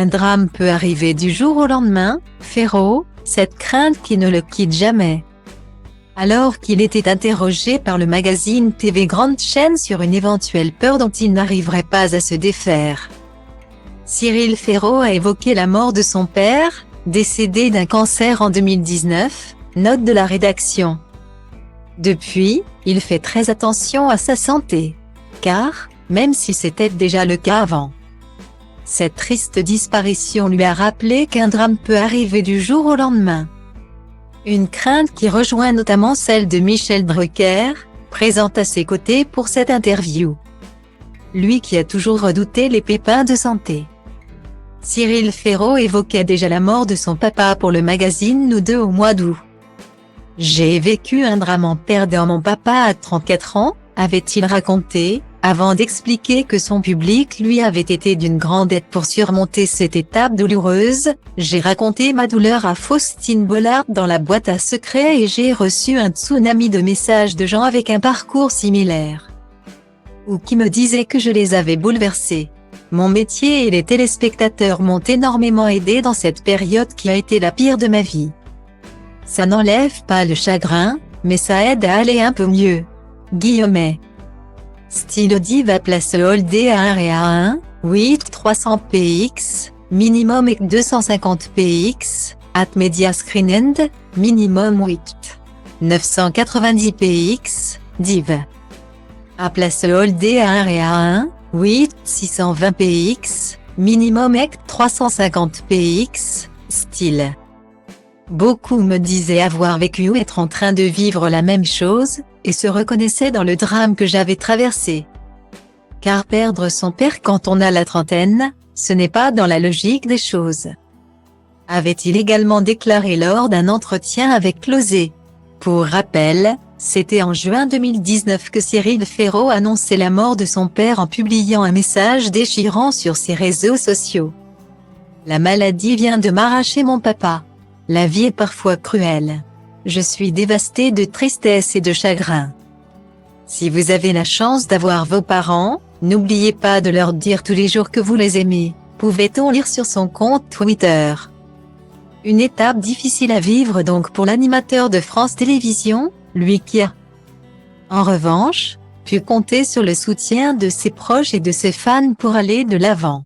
Un drame peut arriver du jour au lendemain, Ferro, cette crainte qui ne le quitte jamais. Alors qu'il était interrogé par le magazine TV Grande Chaîne sur une éventuelle peur dont il n'arriverait pas à se défaire, Cyril Ferro a évoqué la mort de son père, décédé d'un cancer en 2019, note de la rédaction. Depuis, il fait très attention à sa santé. Car, même si c'était déjà le cas avant, cette triste disparition lui a rappelé qu'un drame peut arriver du jour au lendemain. Une crainte qui rejoint notamment celle de Michel Drucker, présente à ses côtés pour cette interview. Lui qui a toujours redouté les pépins de santé. Cyril Ferro évoquait déjà la mort de son papa pour le magazine Nous Deux au mois d'août. « J'ai vécu un drame en perdant mon papa à 34 ans, avait-il raconté, avant d'expliquer que son public lui avait été d'une grande aide pour surmonter cette étape douloureuse. J'ai raconté ma douleur à Faustine Bollard dans la boîte à secrets et j'ai reçu un tsunami de messages de gens avec un parcours similaire, ou qui me disaient que je les avais bouleversés. Mon métier et les téléspectateurs m'ont énormément aidé dans cette période qui a été la pire de ma vie. Ça n'enlève pas le chagrin, mais ça aide à aller un peu mieux. » Guillemets. Style Diva place Holdé à 1 et à 1, 8 300 px, minimum et 250 px, at Media Screen End, minimum 8 990 px, div. À place Holdé à 1 et à 1, 8 620 px, minimum et 350 px, style. Beaucoup me disaient avoir vécu ou être en train de vivre la même chose, et se reconnaissaient dans le drame que j'avais traversé. Car perdre son père quand on a la trentaine, ce n'est pas dans la logique des choses, avait-il également déclaré lors d'un entretien avec Closet. Pour rappel, c'était en juin 2019 que Cyril Ferro annonçait la mort de son père en publiant un message déchirant sur ses réseaux sociaux. « La maladie vient de m'arracher mon papa. La vie est parfois cruelle. Je suis dévasté de tristesse et de chagrin. Si vous avez la chance d'avoir vos parents, n'oubliez pas de leur dire tous les jours que vous les aimez, pouvait-on lire sur son compte Twitter. Une étape difficile à vivre donc pour l'animateur de France Télévisions, lui qui a, en revanche, pu compter sur le soutien de ses proches et de ses fans pour aller de l'avant.